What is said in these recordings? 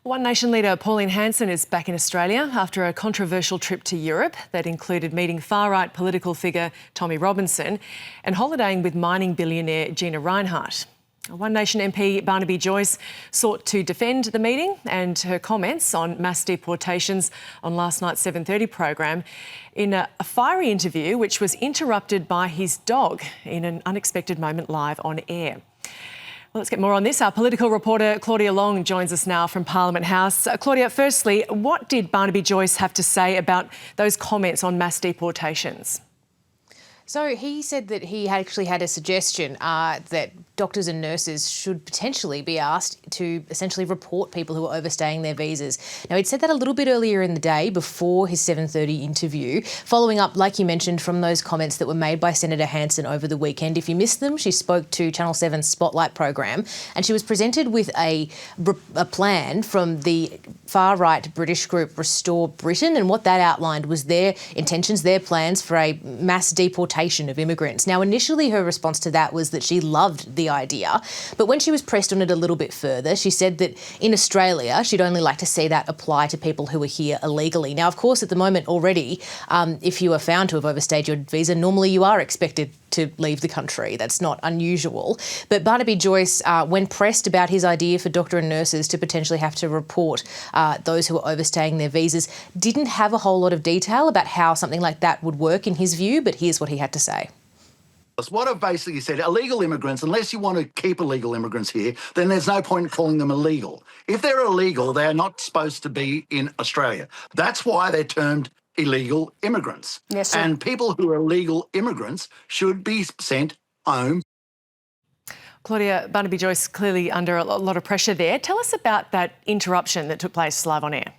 One Nation leader Pauline Hanson is back in Australia after a controversial trip to Europe that included meeting far-right political figure Tommy Robinson and holidaying with mining billionaire Gina Rinehart. One Nation MP Barnaby Joyce sought to defend the meeting and her comments on mass deportations on last night's 7:30 program in a fiery interview which was interrupted by his dog in an unexpected moment live on air. Well, let's get more on this. Our political reporter Claudia Long joins us now from Parliament House. Claudia, firstly, what did Barnaby Joyce have to say about those comments on mass deportations? So he said that he actually had a suggestion that doctors and nurses should potentially be asked to essentially report people who are overstaying their visas. Now, he'd said that a little bit earlier in the day before his 7:30 interview, following up, like you mentioned, from those comments that were made by Senator Hanson over the weekend. If you missed them, she spoke to Channel 7's Spotlight program and she was presented with a plan from the far-right British group Restore Britain, and what that outlined was their intentions, their plans for a mass deportation of immigrants. Now, initially her response to that was that she loved the idea, but when she was pressed on it a little bit further, she said that in Australia she'd only like to see that apply to people who are here illegally. Now, of course, at the moment already, if you are found to have overstayed your visa, normally you are expected to leave the country. That's not unusual. But Barnaby Joyce, when pressed about his idea for doctor and nurses to potentially have to report those who are overstaying their visas, didn't have a whole lot of detail about how something like that would work in his view, but here's what he had to say. What I've basically said, illegal immigrants, unless you want to keep illegal immigrants here, then there's no point in calling them illegal. If they're illegal, they're not supposed to be in Australia. That's why they're termed illegal immigrants. Yes, sir. And people who are illegal immigrants should be sent home. Claudia, Barnaby Joyce clearly under a lot of pressure there. Tell us about that interruption that took place live on air.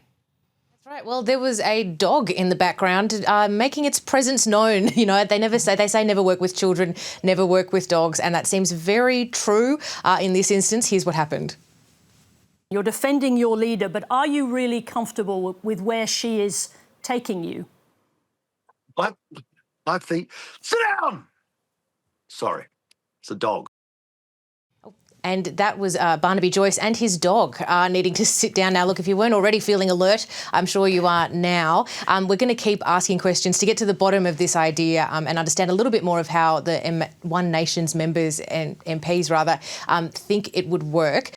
Right. Well, there was a dog in the background making its presence known. You know, they say never work with children, never work with dogs, and that seems very true in this instance. Here's what happened. You're defending your leader, but are you really comfortable with where she is taking you? I think, sit down! Sorry, it's a dog. And that was Barnaby Joyce and his dog needing to sit down. Now, look, if you weren't already feeling alert, I'm sure you are now. We're going to keep asking questions to get to the bottom of this idea and understand a little bit more of how the One Nation's members and MPs, rather, think it would work.